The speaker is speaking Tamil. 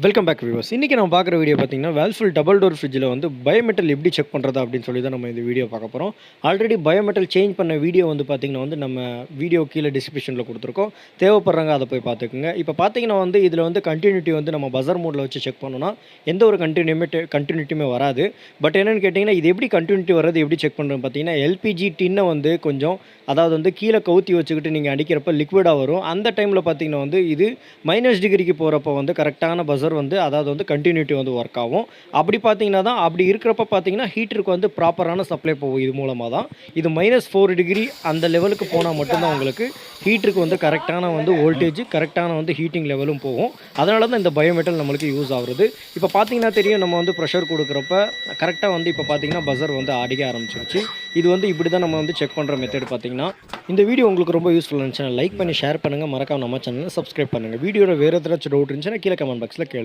Welcome back viewers. இன்னைக்கு நம்ம பார்க்குற வீடியோ பார்த்தீங்கன்னா, வேர்ல்பூல் டபுள் டோர் ஃப்ரிட்ஜில வந்து பயோமெட்டல் எப்படி செக் பண்ணுறது அப்படின்னு சொல்லி தான் நம்ம இந்த வீடியோ பார்க்க போகிறோம். ஆல்ரெடி பயோமெட்டல் சேஞ்ச் பண்ண வீடியோ வந்து பார்த்தீங்கன்னா நம்ம வீடியோ கீழே டிஸ்கிரிப்ஷனில் கொடுத்துருக்கோம். தேவைப்படுறவங்க அதை போய் பார்த்துக்குங்க. இப்போ பார்த்தீங்கன்னா இதில் வந்து கன்டினியூட்டி வந்து நம்ம பஸர் மோடில் வச்சு செக் பண்ணோம்னா, எந்த ஒரு கன்டினியூட்டியுமே வராது. பட் என்னென்னு கேட்டிங்கன்னா, இது எப்படி கன்டினியூட்டி வர்றது எப்படி செக் பண்ணுறோன்னு பார்த்தீங்கன்னா, எல்பிஜி டின்னை வந்து கொஞ்சம் அதாவது வந்து கீழே கவுத்தி வச்சுக்கிட்டு நீங்கள் அடிக்கிறப்ப லிக்விடாக வரும். அந்த டைமில் பார்த்தீங்கன்னா இது -, டிகிரிக்கு போகிறப்ப வந்து கரெக்டான பஸர் வந்து அதாவது வந்து கன்டினியூட்டி வந்து ஒர்க் ஆகும். அப்படி பார்த்தீங்கன்னா தான் அப்படி இருக்கிறப்ப பார்த்தீங்கன்னா ஹீட்டருக்கு வந்து ப்ராப்பரான சப்ளை போகும். இது மூலமாக தான் இது -4 டிகிரி அந்த லெவலுக்கு போனால் மட்டும்தான் உங்களுக்கு ஹீட்டருக்கு வந்து கரெக்டான வந்து வோல்டேஜ் கரெக்டான வந்து ஹீட்டிங் லெவலும் போகும். அதனால தான் இந்த பயோமெட்டல் நம்மளுக்கு யூஸ் ஆகுறது. இப்போ பார்த்தீங்கன்னா தெரியும், நம்ம வந்து ப்ரெஷர் கொடுக்குறப்ப கரெக்டாக வந்து இப்போ பார்த்தீங்கன்னா பஸர் வந்து அடிக்க ஆரம்பிச்சிருச்சு. இது வந்து இப்படி தான் நம்ம வந்து செக் பண்ணுற மெத்தட் பார்த்தீங்கன்னா. இந்த வீடியோ உங்களுக்கு ரொம்ப யூஸ்ஃபுல்லாக இருந்துச்சுன்னா லைக் பண்ணி ஷேர் பண்ணுங்கள். மறக்காம நம்ம சேனலை சப்ஸ்கிரைப் பண்ணுங்கள். வீடியோவில் வேறு ஏதாச்சும் டவுட் இருந்துச்சுன்னா கீழே கமெண்ட் பாக்ஸில்